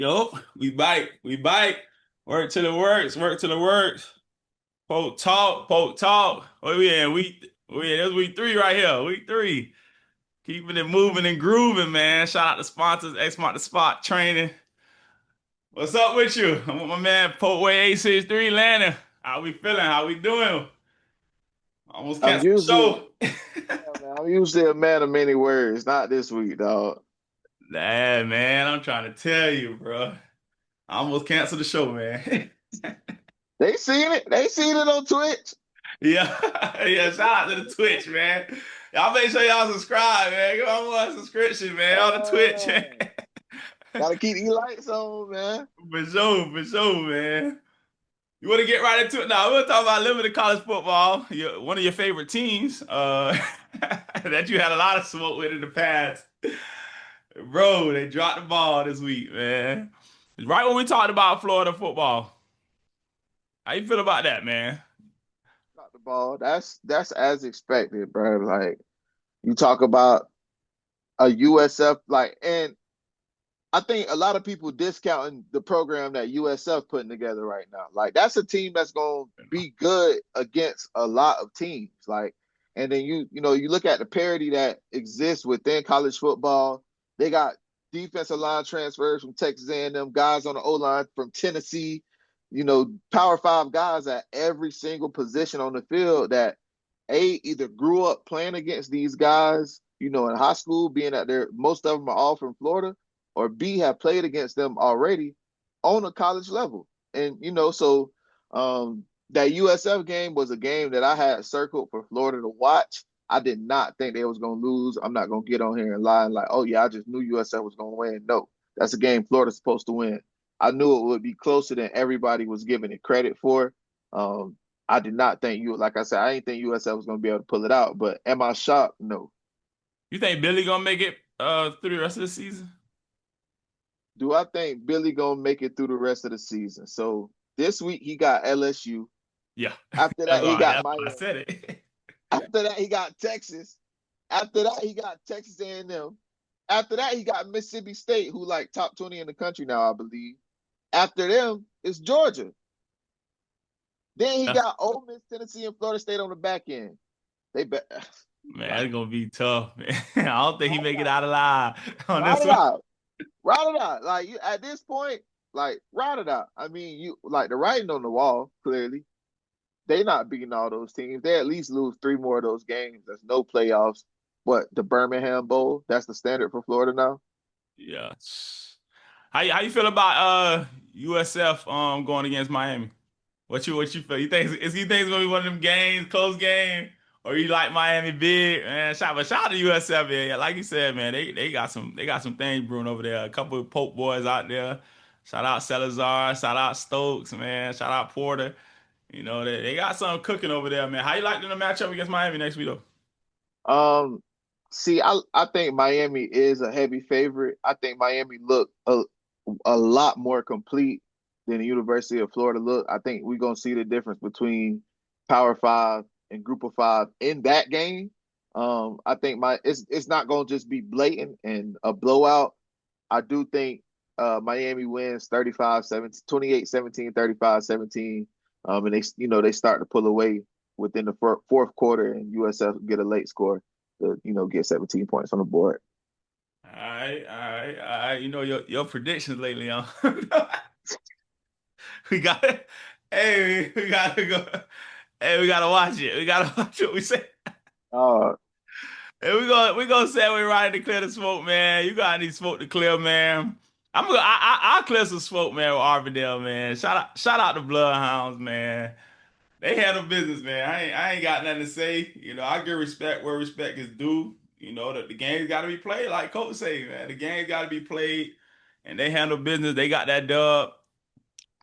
Yo, we bite, we bite. Work to the works, work to the works. Polk talk, polk talk. Oh yeah, that's week three right here. Week three. Keeping it moving and grooving, man. Shout out to sponsors, Xmarcthespott training. What's up with you? I'm with my man PolkWay 863 Landlin. How we feeling? How we doing? Almost I'm canceled the usually, show. yeah, man, I'm usually a man of many words. Not this week, dog. Nah, man, I'm trying to tell you, bro. I almost canceled the show, man. They seen it. They seen it on Twitch. Yeah, yeah. Shout out to the Twitch, man. Y'all make sure y'all subscribe, man. Give on one subscription, man, on the Twitch. Uh, Gotta keep the lights on, man. For sure, man. You want to get right into it now? We're talking about limited college football. One of your favorite teams, that you had a lot of smoke with in the past. Bro, they dropped the ball this week, man. Right when we talked about Florida football. How you feel about that, man? Got the ball. That's as expected, bro. Like you talk about a USF, and I think a lot of people discounting the program that USF putting together right now. Like that's a team that's gonna be good against a lot of teams. And then you look at the parity that exists within college football. They got defensive line transfers from Texas A&M, guys on the O line from Tennessee. Power five guys at every single position on the field that either grew up playing against these guys, in high school, being that most of them are all from Florida, or B, have played against them already on a college level. And, that USF game was a game that I had circled for Florida to watch. I did not think they was going to lose. I'm not going to get on here and lie like, oh, yeah, I just knew USF was going to win. No, that's a game Florida's supposed to win. I knew it would be closer than everybody was giving it credit for. Um, I did not think like I said, I didn't think USF was going to be able to pull it out. But am I shocked? No. You think Billy gonna make it through the rest of the season? Do I think Billy gonna make it through the rest of the season? So this week he got LSU. Yeah, After that's that he why got that's why I Miami. said it. After that he got Texas. After that he got Texas A&M. After that he got Mississippi State, who like top 20 in the country now, I believe. After them it's Georgia. Then he got Ole Miss, Tennessee, and Florida State on the back end. They bet. Man, Like, it's gonna be tough, man. I don't think he ride it make it out. out alive on Ride this it one. out. Ride it out. Like you at this point, like ride it out. I mean, you like the writing on the wall, clearly. They not beating all those teams. They at least lose three more of those games. There's no playoffs. What, the Birmingham Bowl? That's the standard for Florida now. Yeah. How you feel about USF going against Miami? What you feel? You think it's gonna be one of them games, close game, or you like Miami big? Man, shout out to USF, man. Yeah, like you said, man, they got some things brewing over there. A couple of Pope boys out there. Shout out Salazar, shout out Stokes, man. Shout out Porter. They got something cooking over there, man. How you like them to match up against Miami next week though? Um, See, I think Miami is a heavy favorite. I think Miami look a lot more complete than the University of Florida look. I think we're gonna see the difference between Power Five and Group of Five in that game. I think it's not gonna just be blatant and a blowout. I do think Miami wins 35-17, 28-17, 35-17. And they start to pull away within the fourth quarter, and USF get a late score to get 17 points on the board. All right, all right, all right. Your predictions lately, huh? We got it. Hey, we gotta go. Hey, we gotta watch it. We gotta watch what we say. Uh, Hey, we gonna say we right to clear the smoke, man. You got any smoke to clear, man. I'll clear some smoke, man, with Arvindale, man. Shout out to Bloodhounds, man. They handle business, man. I ain't got nothing to say. I give respect where respect is due. That the game's got to be played, like Coach say, man. The game's got to be played, and they handle business. They got that dub.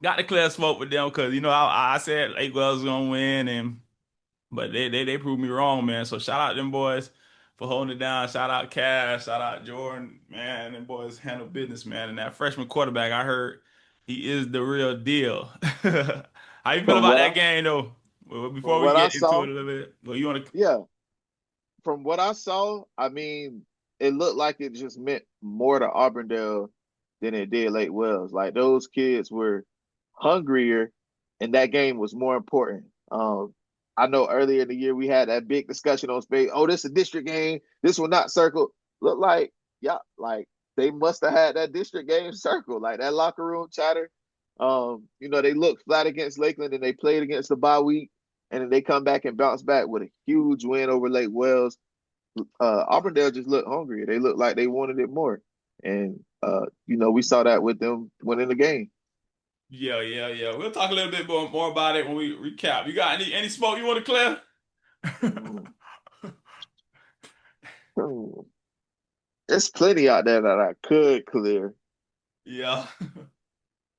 Got to clear smoke with them because I said Lake Wells was gonna win, but they proved me wrong, man. So shout out them boys for holding it down. Shout out Cash. Shout out Jordan, man. Them boys handle business, man. And that freshman quarterback, I heard he is the real deal. How you feel from about what that I game though? Well, from before we what I get into saw, it a little bit, well, you want to? yeah, from what I saw, I mean, it looked like it just meant more to Auburndale than it did Lake Wells. Like those kids were hungrier, and that game was more important. I know earlier in the year we had that big discussion on space. Oh, this is a district game. This will not circle. Look like, yeah, like they must have had that district game circle, like that locker room chatter. They looked flat against Lakeland and they played against the bye week, and then they come back and bounce back with a huge win over Lake Wells. Auburndale just looked hungry. They looked like they wanted it more. And we saw that with them winning the game. Yeah, yeah, yeah. We'll talk a little bit more about it when we recap. You got any smoke you want to clear? Mm. There's plenty out there that I could clear. Yeah.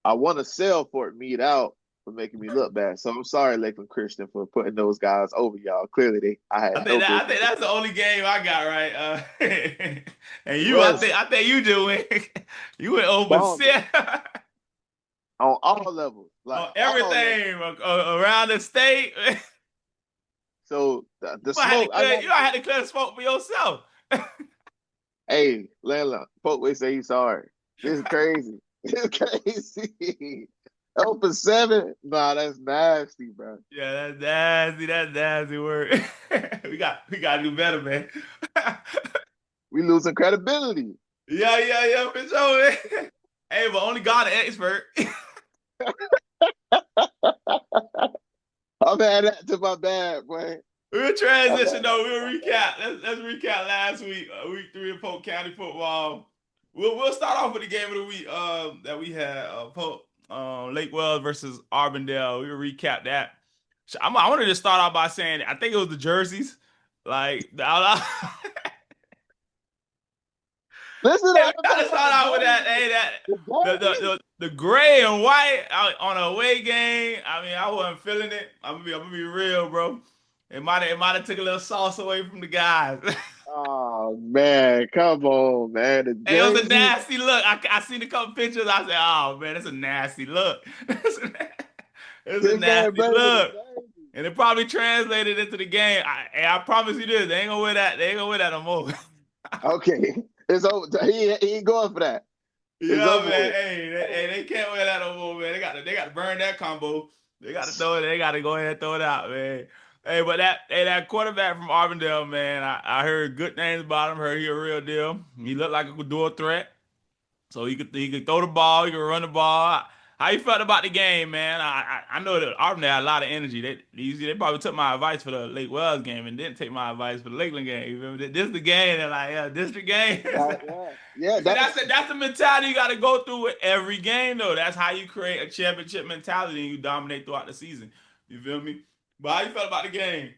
I want to sell Fort Meade out for making me look bad. So I'm sorry, Lakeland Christian, for putting those guys over y'all. Clearly, I had no I think business. that's the only game I got right. And you, Was I think you do it. You went over bomb six on all levels, like on all levels. everything around the state. So the smoke, I got You to might get. have to clear the smoke for yourself. Hey, Landlin, PolkWay say he's sorry. This is crazy. This is crazy. 0 for 7? Nah, that's nasty, bro. Yeah, that's nasty. That's nasty word. We got to do better, man. We losing credibility. Yeah, for sure, man. Hey, but only God an expert. I'm add that to my bad, boy. We'll I'm transition add though. that to We'll my bad. recap. Let's recap last week, week 3 of Polk County Football. We'll start off with the game of the week that we had Polk Lake Wells versus Arbondale. We'll recap that. I wanted to start off by saying I think it was the jerseys. Like Listen, Hey, I we can gotta talk about start the out with that. jerseys. Hey, that The jerseys. the gray and white on a away game. I mean, I wasn't feeling it. I'm gonna be real, bro. It might have took a little sauce away from the guys. Oh man, come on, man. The Hey, it was a jerseys. nasty look. I seen a couple pictures. I said, "Oh man, it's a nasty look." It's a This man nasty better than the look, jerseys. and it probably translated into the game. I promise you this: they ain't gonna wear that. They ain't gonna wear that no more. Okay, it's over. He ain't going for that. It's Yeah, over man. with. They can't wear that no more, man. They got to burn that combo. They got to throw it. They got to go ahead and throw it out, man. Hey, but that quarterback from Auburndale, man. I heard good things about him. Heard he a real deal. He looked like a dual threat. So he could throw the ball, he could run the ball. How you felt about the game, man? I know that Auburn had a lot of energy. They probably took my advice for the Lake Wells game and didn't take my advice for the Lakeland game. You remember? This is the game. They're like, yeah, district game. Yeah, yeah. See, that's the mentality you got to go through with every game, though. That's how you create a championship mentality and you dominate throughout the season. You feel me? But how you felt about the game?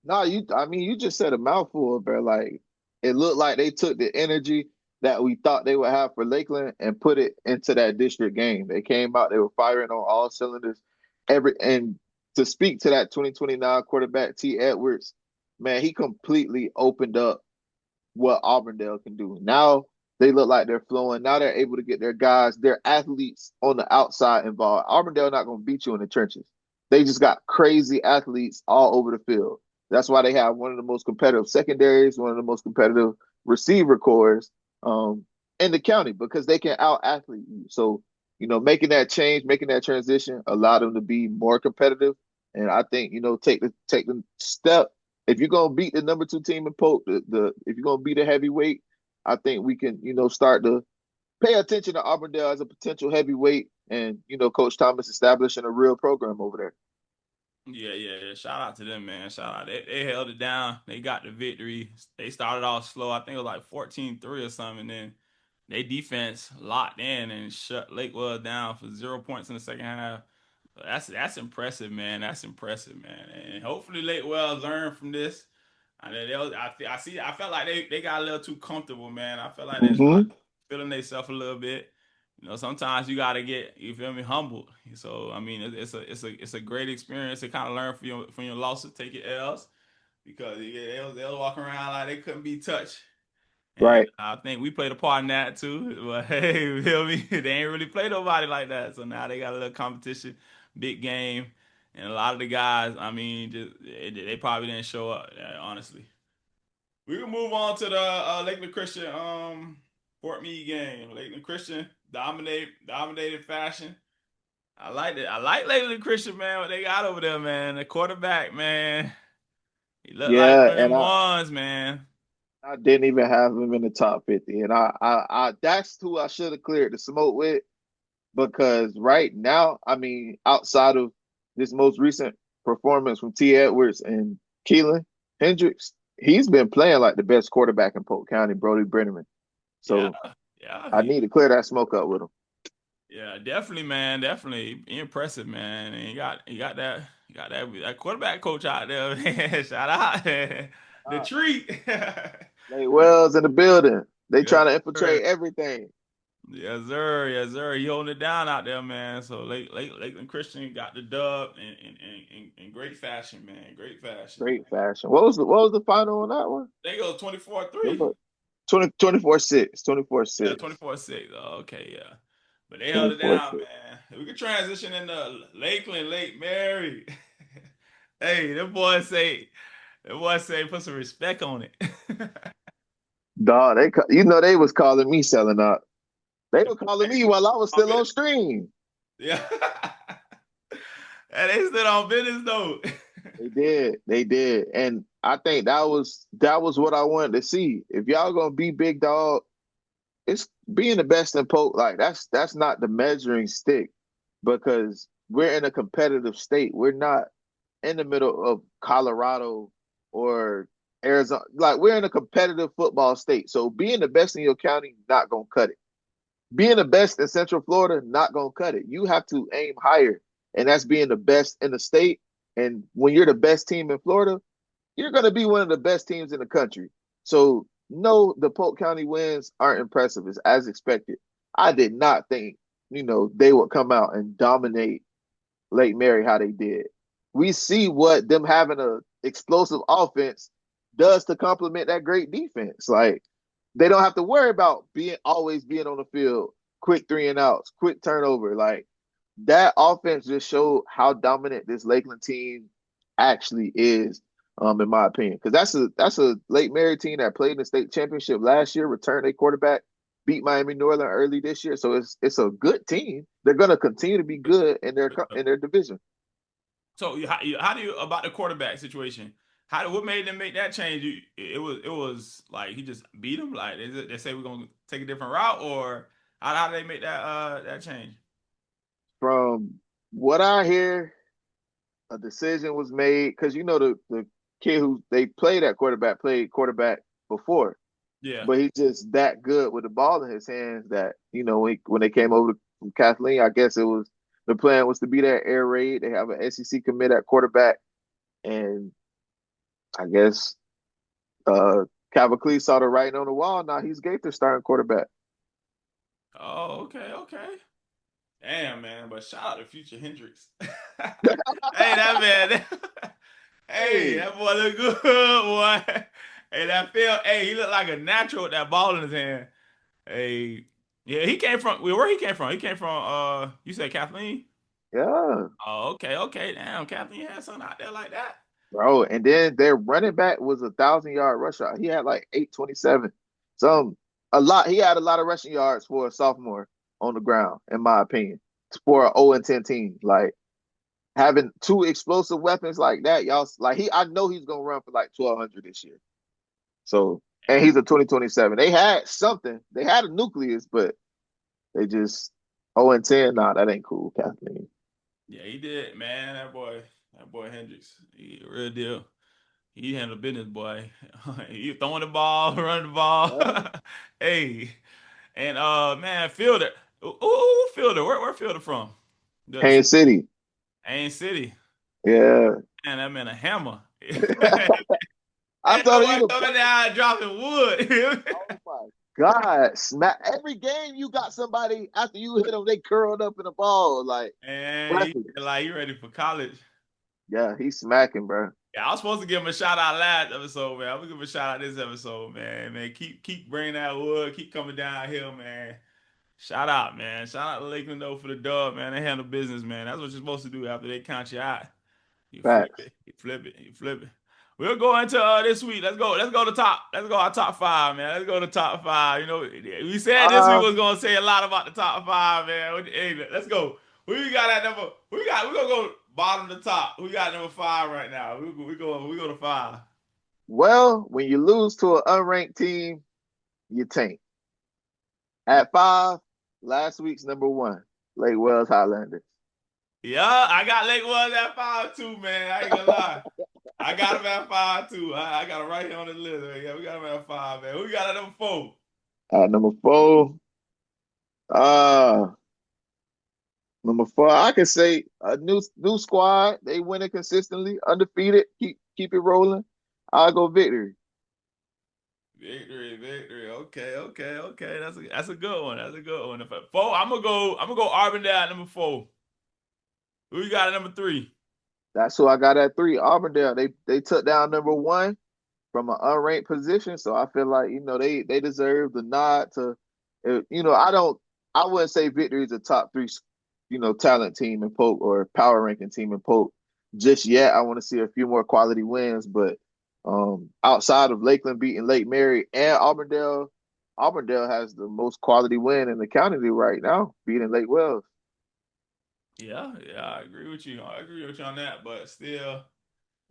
No, I mean, you just said a mouthful, bro. Like, it looked like they took the energy that we thought they would have for Lakeland and put it into that district game. They came out, they were firing on all cylinders. And to speak to that 2029 quarterback, T. Edwards, man, he completely opened up what Auburndale can do. Now they look like they're flowing. Now they're able to get their guys, their athletes on the outside involved. Auburndale not going to beat you in the trenches. They just got crazy athletes all over the field. That's why they have one of the most competitive secondaries, one of the most competitive receiver cores in the county because they can out athlete you. So, making that change, making that transition allowed them to be more competitive. And I think, take the step. If you're gonna beat the number 2 team in Polk, if you're gonna beat a heavyweight, I think we can, start to pay attention to Auburndale as a potential heavyweight and, Coach Thomas establishing a real program over there. Yeah. Shout out to them, man. Shout out. They held it down. They got the victory. They started off slow. I think it was like 14-3 or something. And then they defense locked in and shut Lakewell down for 0 points in the second half. That's impressive, man. That's impressive, man. And hopefully Lakewell learn from this. I felt like they got a little too comfortable, man. I felt like they was Mm-hmm. probably feeling themselves a little bit. Sometimes you gotta get, you feel me, humbled. So I mean, it's a great experience to kind of learn from your losses, take your L's, because they'll walk around like they couldn't be touched. And Right. I think we played a part in that too. But hey, you feel me? They ain't really play nobody like that. So now they got a little competition, big game, and a lot of the guys, I mean, they probably didn't show up. Honestly, we can move on to the Lakeland Christian Fort Meade game. Lakeland Christian dominated fashion. I like it. I like Lakeland Christian, man, what they got over there, man. The quarterback, man. He looked like Yeah, one of and them ones, man. I didn't even have him in the top 50. And I that's who I should have cleared the smoke with because right now, I mean, outside of this most recent performance from T. Edwards and Keelan Hendricks, he's been playing like the best quarterback in Polk County, Brody Brenneman. Yeah, So yeah, I need to clear that smoke up with him. yeah, definitely, man. Definitely impressive, man. And he got that quarterback coach out there, man. Shout out. The Uh, treat. Nate Wells in the building. They Yes, trying to sir. infiltrate everything. Yes, sir. Yes, sir. He holding it down out there, man. So Lakeland Christian got the dub in great fashion, man. Great fashion. Great fashion. What was the final on that one? They go It 24-3. was 24-6. Yeah, 24-6. 24-6. Oh, okay, yeah. But they held it down, 24-6. man. We could transition into Lakeland, Lake Mary. Hey, them boys say put some respect on it. Dog, they was calling me selling out. They were calling me while I was still on stream. Yeah. And they stood on business though. They did. They did. And I think that was what I wanted to see. If y'all gonna be big dog, it's being the best in Polk. Like that's not the measuring stick because we're in a competitive state. We're not in the middle of Colorado or Arizona. Like we're in a competitive football state. So being the best in your county not gonna cut it. Being the best in Central Florida not gonna cut it. You have to aim higher, and that's being the best in the state. And when you're the best team in Florida, you're gonna be one of the best teams in the country. So no, the Polk County wins aren't impressive. It's as expected. I did not think they would come out and dominate Lake Mary how they did. We see what them having a explosive offense does to complement that great defense. Like they don't have to worry about being on the field, quick three and outs, quick turnover. Like that offense just showed how dominant this Lakeland team actually is, in my opinion. Because that's a Lake Mary team that played in the state championship last year, returned a quarterback, beat Miami Northern early this year. So it's a good team. They're gonna continue to be good in their division. So how do you about the quarterback situation? What made them make that change? It was like he just beat them. Like they say we're gonna take a different route, or how did they make that change? From what I hear, a decision was made because the kid who they played quarterback before, Yeah. but he's just that good with the ball in his hands that when they came over from Kathleen, I guess it was the plan was to be that air raid. They have an SEC commit at quarterback, and I guess Cavaclee saw the writing on the wall. Now he's Gaither starting quarterback. Oh, okay, okay. Damn, man. But shout out to Future Hendrix. Hey, that man. Hey, Hey, that boy look good, boy. Hey, that feel. Hey, he looked like a natural with that ball in his hand. Hey, yeah, he came from. Where he came from? He came from. You said Kathleen. yeah, Oh, okay, okay. Damn, Kathleen had something out there like that. bro. And then their running back was 1,000 yard rush shot. He had like 827. Some a lot. He had a lot of rushing yards for a sophomore on the ground, in my opinion, for an 0-10 team. Like having two explosive weapons like that, y'all. Like I know he's gonna run for like 1,200 this year. So, and he's a 2027. They had something. They had a nucleus, but they just 0-10. Nah, that ain't cool, Kathleen. Yeah, he did, man. That boy Hendrix, he real deal. He handled business, boy. He throwing the ball, running the ball. Yeah. Hey, and man, Fielder. Ooh, Fielder. Where Fielder from? The Kansas City. Ain City. Yeah. Man, that man a hammer. I Ain't told you nobody the coming down dropping wood. oh my God. Smack every game you got somebody after you hit them, they curled up in the ball. Like And weapons. he ready for college. Yeah, he's smacking, bro. Yeah, I was supposed to give him a shout out last episode, man. I'm gonna give him a shout out this episode, man. Man, keep bringing that wood, keep coming downhill, man. Shout out, man. Shout out to Lakeland though for the dub, man. They handle business, man. That's what you're supposed to do after they count you out. You flip Facts. it, you flip it, you flip it. We'll go into this week. Let's go to top. Let's go our top five, man. Let's go to top five. You know, we said this week Uh, was gonna say a lot about the top five, man. Hey, let's go. Who you got at number? We got. We gonna go bottom to top. We got number five right now. We go to five. well, when you lose to an unranked team, you tank. Yeah, At 5, last week's number 1, Lake Wells Highlanders. yeah. I got Lake Woods at five too, man. I ain't gonna lie. I got him at five too. I got him right here on the list. Yeah, we got him at five, man. Who you got at number four? At uh, number 4, I can say a new squad. They winning consistently, undefeated. Keep it rolling. I'll go Victory. Victory, victory. Okay, okay, okay. That's a good one. That's a good one. If I, four, I'm gonna go Arbondale at number four. Who you got at number three? That's who I got at 3. Auburndale. They took down number 1 from an unranked position. So I feel like they deserve the nod to. I wouldn't say Victory is a top 3 talent team in Polk or power ranking team in Polk just yet. I want to see a few more quality wins, but outside of Lakeland beating Lake Mary and Auburndale has the most quality win in the county right now, beating Lake Wells. Yeah, yeah, I agree with you. I agree with you on that, but still,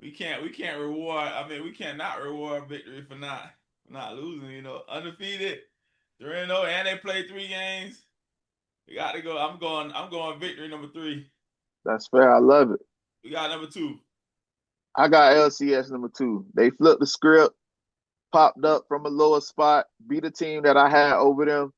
we can't reward. I mean, we cannot reward victory for not losing. You know, undefeated, 3-0, and they played 3 games. We got to go. I'm going victory number three. That's fair. I love it. We got number two. I got LCS number 2. They flipped the script, popped up from a lower spot, beat a team that I had over them.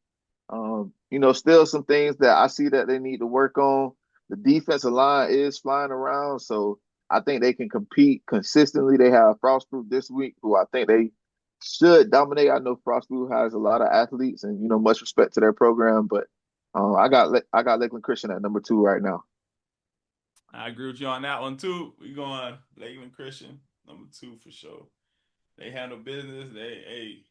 Still some things that I see that they need to work on. The defensive line is flying around, so I think they can compete consistently. They have Frostproof this week, who I think they should dominate. I know Frostproof has a lot of athletes, and much respect to their program, but I got Lakeland Christian at number 2 right now. I agree with you on that one too. We going Lakeland Christian number two for sure. They handle business. They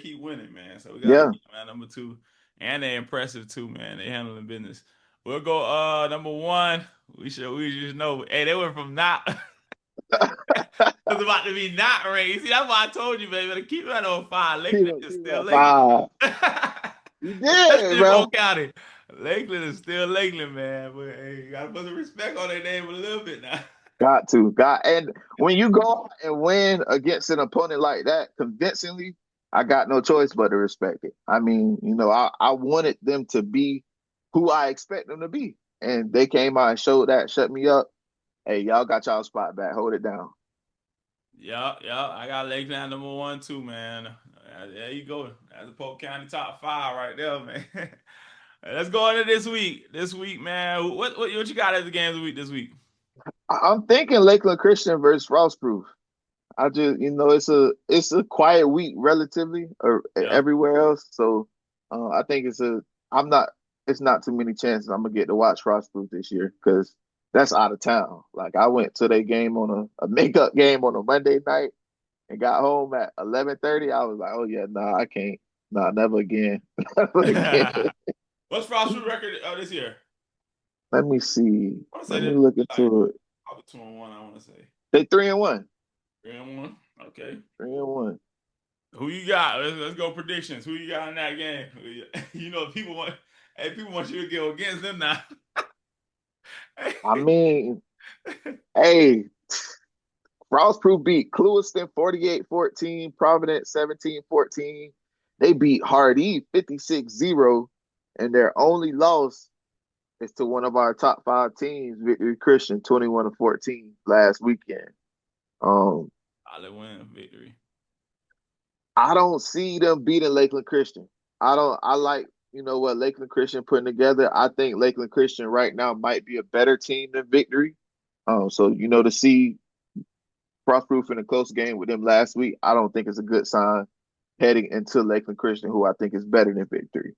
keep winning, man. So we gotta Yeah. keep them at number two, and they impressive too, man. They handling business. We'll go number one. We just know. Hey, they went from not was about to be not ranked. See, that's why I told you, baby. To keep that on fire. Lakeland is Keep it still at Lakeland. 5. You did, Especially in bro. Polk County. Lakeland is still Lakeland, man. But hey, you gotta put some respect on their name a little bit now. And when you go out and win against an opponent like that convincingly, I got no choice but to respect it. I mean, I wanted them to be who I expect them to be. And they came out and showed that, shut me up. Hey, y'all got y'all spot back. Hold it down. Yeah, yeah. I got Lakeland number one too, man. There you go. That's a Polk County top five right there, man. Let's go into this week. This week, man. What you got as the games of the week this week? I'm thinking Lakeland Christian versus Frostproof. I just, it's a quiet week relatively or Yeah. everywhere else. So I think I'm not, it's not too many chances I'm gonna get to watch Frostproof this year because that's out of town. Like I went to their game on a makeup game on a Monday night and got home at 11:30. I was like, oh yeah, nah, I can't, nah, never again, never again. What's Frost's record this year? Let me see. I want to say Let me that look like into it. probably 2-1. I want to say They 3-1, 3-1. Okay. 3-1. Who you got? Let's go predictions. Who you got in that game? People want you to go against them now. I mean, hey. Frostproof beat Clewiston 48-14, Providence 17-14. They beat Hardee 56-0, and their only loss is to one of our top 5 teams, Victory Christian, 21-14 last weekend. Um, Solid win, victory. I don't see them beating Lakeland Christian. I like, what Lakeland Christian putting together. I think Lakeland Christian right now might be a better team than Victory. So to see Frostproof in a close game with them last week, I don't think it's a good sign heading into Lakeland Christian, who I think is better than Victory.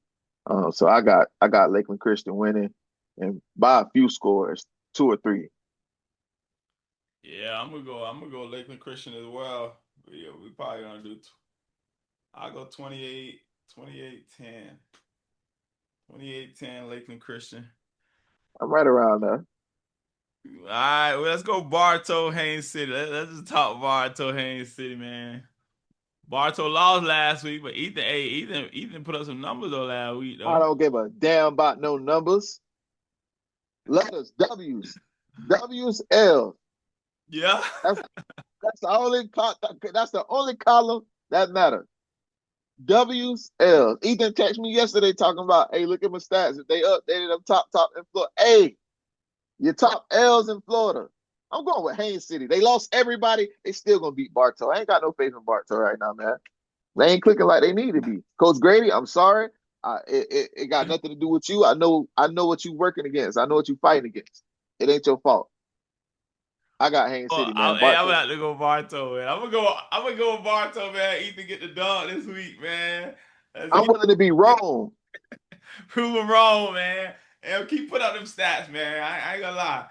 So I got Lakeland Christian winning, and by a few scores, 2 or 3. Yeah, I'm gonna go Lakeland Christian as well. Yeah, we probably gonna do. I'll go 28, 28-10. 28-10 Lakeland Christian. I'm right around there. All right, well, let's go Bartow, Haines City. Let's just talk Bartow, Haines City, man. Bartow lost last week, but Ethan put up some numbers though last week I though. don't give a damn about no numbers. Letters, W's, W's, L. Yeah. That's that's the only column that matters. W's, L's. Ethan texted me yesterday talking about, hey, look at my stats. If they updated them top in Florida. Hey, your top L's in Florida. I'm going with Haines City. They lost everybody. They still gonna beat Bartow. I ain't got no faith in Bartow right now, man. They ain't clicking like they need to be. Coach Grady, I'm sorry. It got nothing to do with you. I know what you working against. I know what you fighting against. It ain't your fault. I got Haines Oh, City, man. hey, I'm gonna Bartow. have to go Bartow, man. I'm gonna go with Bartow, man. Ethan get the dog this week, man. Let's I'm get willing to be wrong. prove him wrong, man. And keep putting up them stats, man. I ain't gonna lie.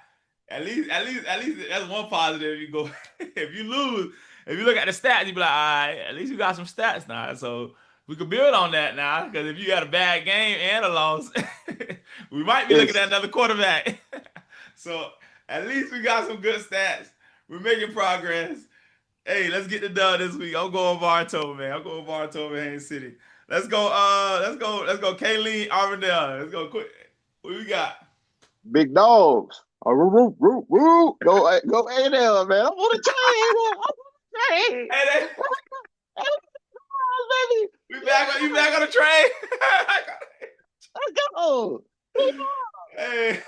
At least that's one positive. You go if you lose, if you look at the stats, you be like, all right, at least you got some stats now. So we could build on that now. Because if you got a bad game and a loss, we might be looking at It's another quarterback. So at least we got some good stats. We're making progress. Hey, let's get the done this week. I'm going Bartow, man. I'm going Bartow, Haines City. Let's go, Kayleen Arvindale. Let's go quick. What we got? big dogs. Woo, woo, woo, woo. Go ADale, man. I'm on the train, man. I'm on the train. Hey, Hey, baby. we back on you back on the train. Let's go. Hey.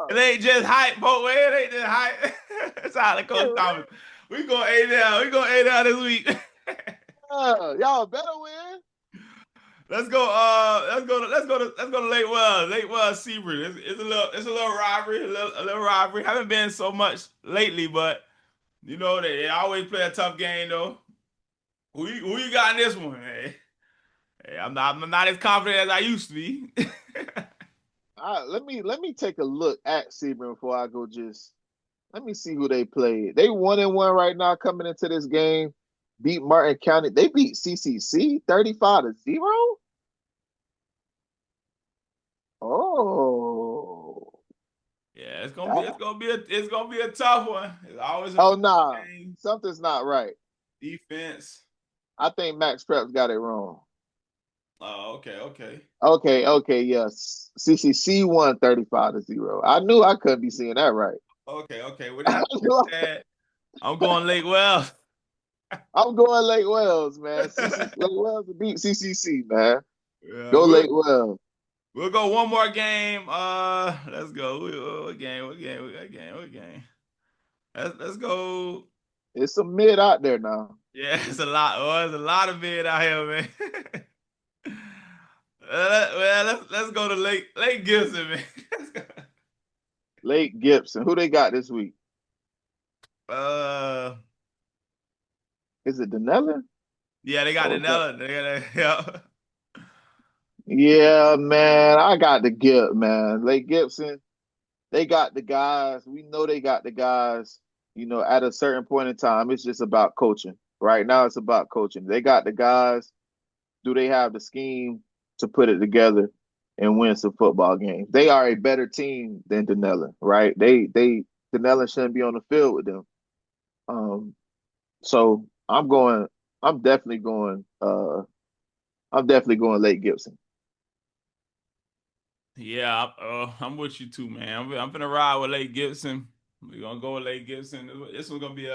It ain't just hype, PolkWay. It ain't just hype. It's out of Coach Thomas. We go ADale. We go ADale this week. Y'all better win. Let's go to Lake Wells Seabreeze. It's a little rivalry, a little rivalry. Haven't been so much lately, but they always play a tough game though. Who you got in this one? Hey, I'm not as confident as I used to be. Let me take a look at Sebring before I go. Just let me see who they played. They 1-1 right now coming into this game. Beat Martin County. They beat CCC 35-0. Oh, Yeah, it's gonna be that, it's gonna be a it's gonna be a tough one. It's always a oh tough nah, game. something's not right. Defense. I think Max Preps got it wrong. Oh, okay. Okay, yes. CCC won 35-0. I knew I couldn't be seeing that right. Okay. With that being said, I'm going Lake Wells. I'm going Lake Wells, man. Lake Wells to beat CCC, man. Yeah, Go we'll Lake Wells. we'll go one more game. Let's go. What game? Let's go. It's some mid out there now. Yeah, it's a lot. Oh, there's a lot of men out here, man. Let's go to Lake Gibson, man. Let's go. Lake Gibson. Who they got this week? Uh, Is it Denellen? yeah, they got Or the is that? Nella. Yeah. Yeah, man. I got the Gip, man. Lake Gibson. They got the guys. We know they got the guys. At a certain point in time, it's just about coaching. Right now, it's about coaching. They got the guys. Do they have the scheme to put it together and win some football games? They are a better team than Denellen, right? They Denellen shouldn't be on the field with them. Um, so I'm definitely going Lake Gibson. Yeah, I'm with you too, man. I'm gonna ride with Lake Gibson. We're gonna go with Lake Gibson. This one's gonna be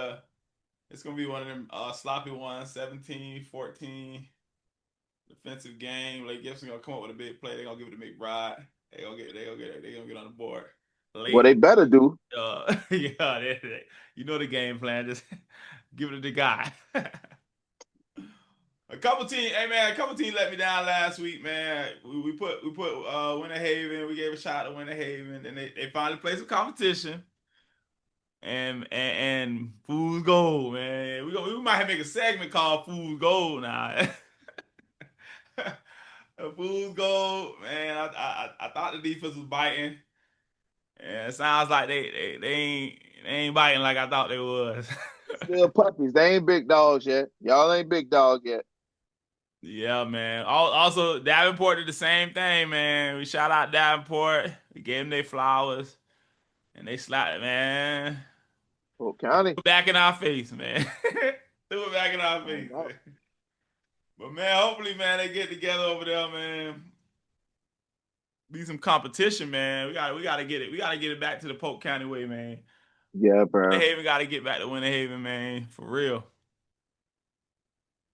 it's gonna be one of them sloppy ones, 17-14 defensive game. Lake Gibson gonna come up with a big play. They're gonna give it to McBride. They gonna get on the board Well, late. they better do. Yeah, you know the game plan. Just give it to the guy. A couple teams let me down last week, man. We put Winter Haven. We gave a shot to Winter Haven, and they finally played some competition. And Fool's Gold, man. We might have to make a segment called Fool's Gold now. Fool's Gold, man. I thought the defense was biting, and it sounds like they ain't biting like I thought they was. Still puppies. They ain't big dogs yet. Y'all ain't big dog yet. Yeah, man. Also, Davenport did the same thing, man. We shout out Davenport. We gave them their flowers. and they slapped it, man. Polk They County. threw it back in our face, man. Threw it back in our Oh, face, no. man. But man, hopefully, man, they get together over there, man. Be some competition, man. We gotta get it. We gotta get it back to the Polk County way, man. Yeah, Winter bro. Haven gotta get back to Winter Haven, man. For real.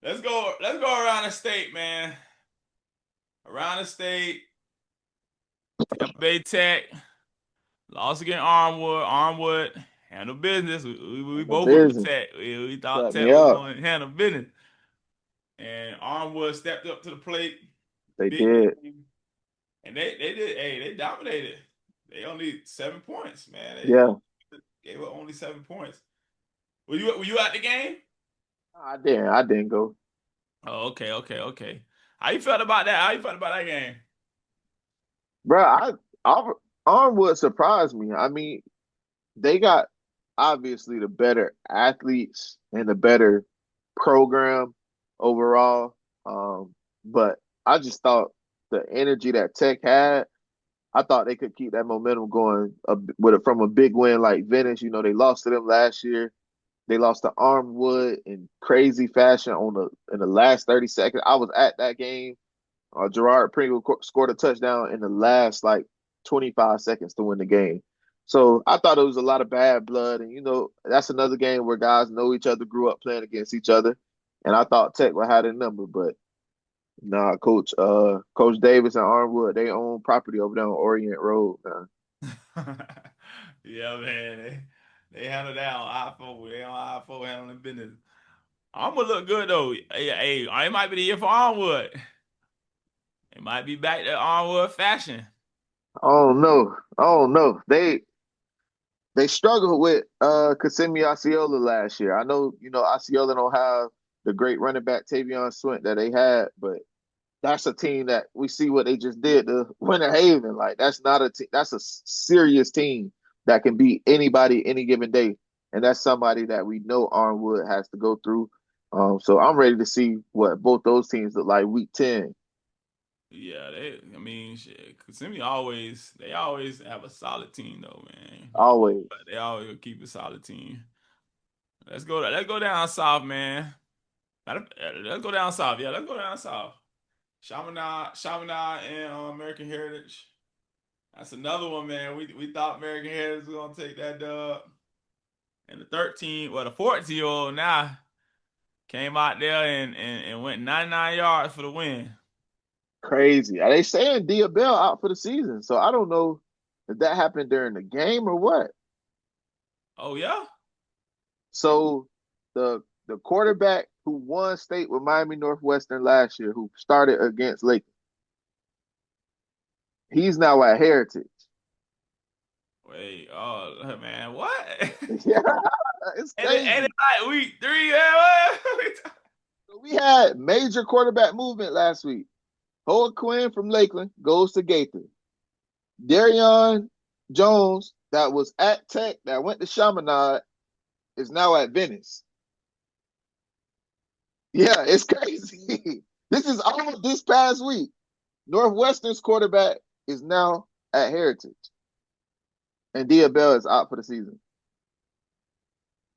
Let's go. Let's go around the state, man. Around the state. Tampa Bay Tech lost against Armwood. Armwood handle business. We Handle both went with business. Tech. We thought Shut me Tech was up. going to handle business, and Armwood stepped up to the plate. They Big did. game. And they did. Hey, they dominated. They only 7 points, man. They Yeah. gave up only 7 points. Were you at the game? I didn't go. Oh, okay. How you felt about that? How you felt about that game? Bro, Armwood surprised me. I mean, they got obviously the better athletes and the better program overall. But I just thought the energy that Tech had, I thought they could keep that momentum going from a big win like Venice. You know, they lost to them last year. They lost to Armwood in crazy fashion in the last 30 seconds. I was at that game. Gerard Pringle scored a touchdown in the last like 25 seconds to win the game. So I thought it was a lot of bad blood, and that's another game where guys know each other, grew up playing against each other, and I thought Tech would have a number, but nah, Coach Davis and Armwood, they own property over there on Orient Road. Yeah, man. They handle that on I-4. They on I-4 handling business. Armwood look good though. Hey, it might be the year for Armwood. It might be back to Armwood fashion. Oh no, oh no, they struggled with Kissimmee Osceola last year. I know Osceola don't have the great running back Tavion Swint that they had, but that's a team that we see what they just did to Winter Haven. Like that's not a team. That's a serious team that can beat anybody any given day, and that's somebody that we know Armwood has to go through. So I'm ready to see what both those teams look like week 10. Yeah, I mean, shit. They always have a solid team though, man. Always. But they always keep a solid team. Let's go down south, man. Let's go down south. Yeah, let's go down south. Chaminade, and American Heritage. That's another one, man. We thought American Heritage was gonna take that dub, and the 14-year-old now came out there and went 99 yards for the win. Crazy. Are they saying Diabell out for the season? So I don't know if that happened during the game or what. Oh yeah. So the quarterback who won state with Miami Northwestern last year, who started against Lakeland, he's now at Heritage. Wait, oh man, what? Yeah, it's Ain't it crazy. like week 3? Yeah, So we had major quarterback movement last week. Hoa Quinn from Lakeland goes to Gaither. Darion Jones, that was at Tech, that went to Chaminade, is now at Venice. Yeah, it's crazy. This is all this past week. Northwestern's quarterback is now at Heritage, and Diabell is out for the season.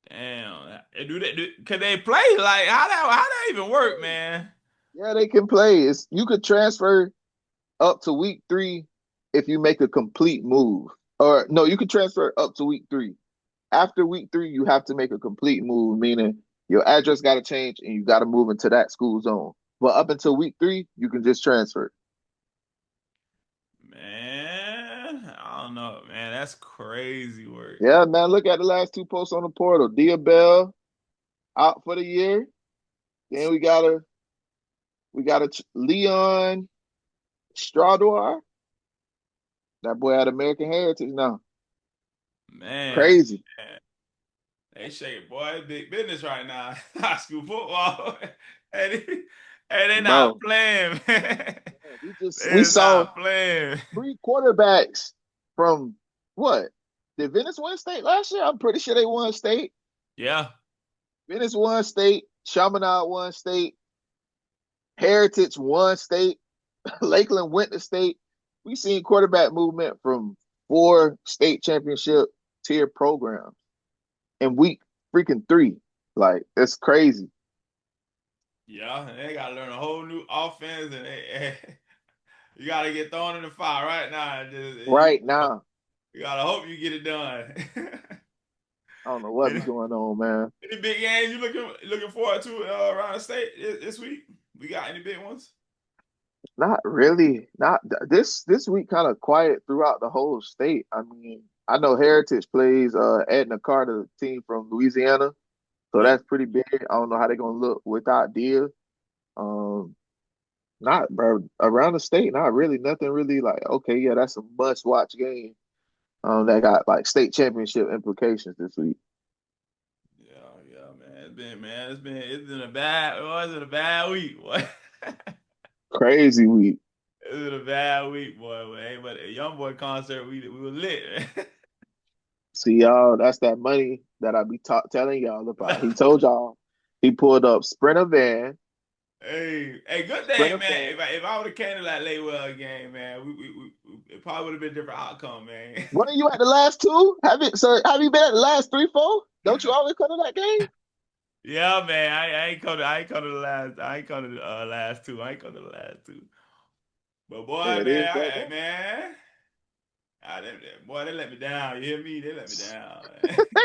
Damn. Can they play? Like how that even work, man? Yeah, they can play. You could transfer up to week 3 if you make a complete move. Or no, you could transfer up to week 3. After week 3, you have to make a complete move, meaning your address got to change and you got to move into that school zone. But up until week 3, you can just transfer. Man, I don't know, man. That's crazy work. Yeah, man. Look at the last 2 posts on the portal. Diabell out for the year. Then we got a Leon Strador. That boy had American Heritage now. Man, Crazy. they shake, boy. It's big business right now. High school football. and, they, and they not Bro, playing, man. we They're saw not playing. 3 quarterbacks from what? Did Venice win state last year? I'm pretty sure they won state. Yeah. Venice won state. Chaminade won state. Heritage won state. Lakeland went to state. We seen quarterback movement from 4 state championship tier programs in week freaking 3. Like, it's crazy. Yeah, and they gotta learn a whole new offense, and you gotta get thrown in the fire right now. Right now. You gotta hope you get it done. I don't know what be any, going on, man. any big games you looking forward to around the state this week? We got any big ones? Not really. Not this week kind of quiet throughout the whole state. I mean, I know Heritage plays Edna Carter team from Louisiana. So Yep. that's pretty big. I don't know how they're gonna look without Dia. Um, not bro around the state, not really. Nothing really like okay, yeah, that's a must watch game. That got like state championship implications this week. Yeah, man. It's been a bad. It wasn't a bad week, boy. Crazy week. It's been a bad week, boy. Hey, but a young boy concert, we were lit, See y'all, that's that money that I be telling y'all about. He man. told y'all he pulled up Sprinter van, Hey, good thing, Sprinter man. van. If I would have came to that Lakewell game, man, it probably would have been a different outcome, man. When are you at the last two? Have you been at the last 3, 4? Don't you always come to that game? Yeah, man. I ain't come to the last. I ain't come to the last two. I ain't come to the last two. But boy, It is man, that game. man, boy, they let me down. You hear me? They let me down.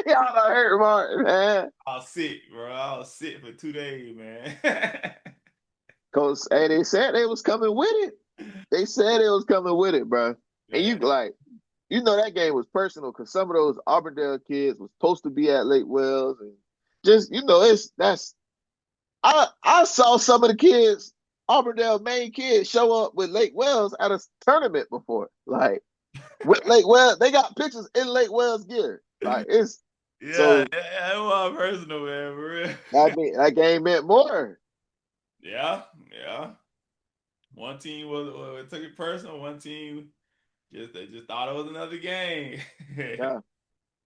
Y'all done hurt Mark, man. I was sick, bro. I was sick for 2 days, man. Cause hey, they said they was coming with it. They said it was coming with it, bro. And you Man, like, you know that game was personal because some of those Auburndale kids was supposed to be at Lake Wells, and just it's that's I saw some of the kids, Auburndale main kids, show up with Lake Wells at a tournament before, like with Lake Wells. They got pictures in Lake Wells gear, like it's yeah, so. it was personal, man, for I real. mean, that game meant more. Yeah. One team took it personal. One team they just thought it was another game. Yeah.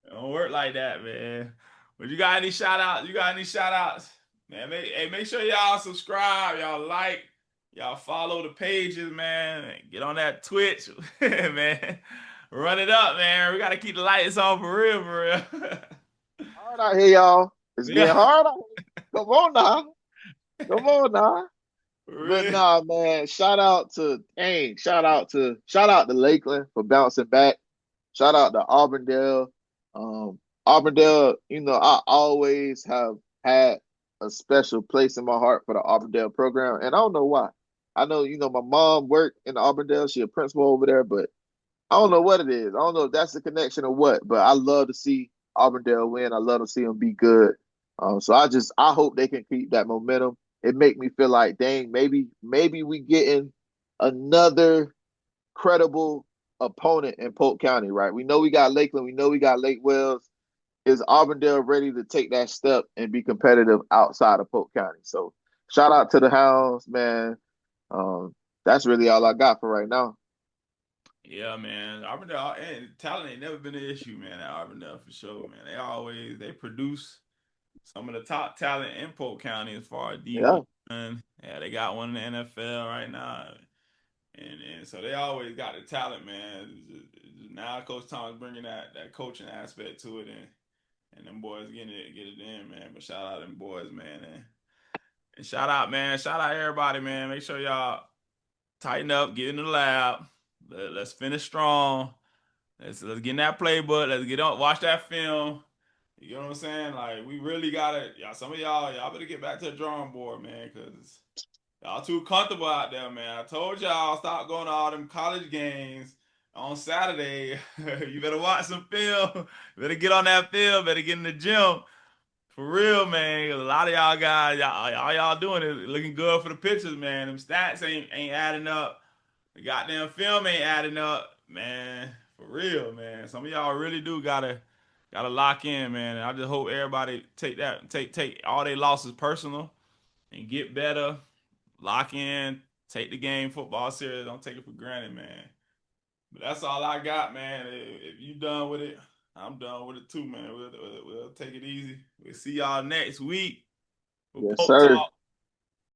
It don't work like that, man. But you got any shout outs? You got any shout outs? Man, make sure y'all subscribe, y'all like, y'all follow the pages, man. Get on that Twitch, man. Run it up, man. We gotta keep the lights on for real, for real. Hard out here, y'all. It's getting Yeah, hard out here. Come on now. Come on now. for But real. nah, man. Shout out to Lakeland for bouncing back. Shout out to Auburndale. Auburndale, I always have had a special place in my heart for the Auburndale program, and I don't know why. I know, my mom worked in Auburndale. She a principal over there, but I don't know what it is. I don't know if that's the connection or what, but I love to see Auburndale win. I love to see them be good. So I hope they can keep that momentum. It make me feel like, dang, maybe we getting another credible opponent in Polk County, right? We know we got Lakeland, we know we got Lake Wells. Is Auburndale ready to take that step and be competitive outside of Polk County? So shout out to the Hounds, man. That's really all I got for right now. Yeah, man. Auburndale and talent ain't never been an issue, man. At Auburndale for sure, man. They produce some of the top talent in Polk County as far as Yeah, D1. Yeah, they got one in the NFL right now. And so they always got the talent, man. Now Coach Tom's bringing that coaching aspect to it, and them boys get it in, man. But shout out them boys, man, and shout out, man. Shout out everybody, man. Make sure y'all tighten up, get in the lab. Let's finish strong. Let's get in that playbook. Let's get on, watch that film. You know what I'm saying? Like we really gotta, y'all. Some of y'all better get back to the drawing board, man, because y'all too comfortable out there, man. I told y'all stop going to all them college games on Saturday. You better watch some film. You better get on that film. Better get in the gym. For real, man. A lot of y'all guys, y'all doing is looking good for the pictures, man. Them stats ain't adding up. The goddamn film ain't adding up, man. For real, man. Some of y'all really do gotta lock in, man. And I just hope everybody take all their losses personal and get better. Lock in, take the game football serious. Don't take it for granted, man. But that's all I got, man. If you done with it, I'm done with it too, man. We'll take it easy. We'll see y'all next week for yes, Polk sir. Talk.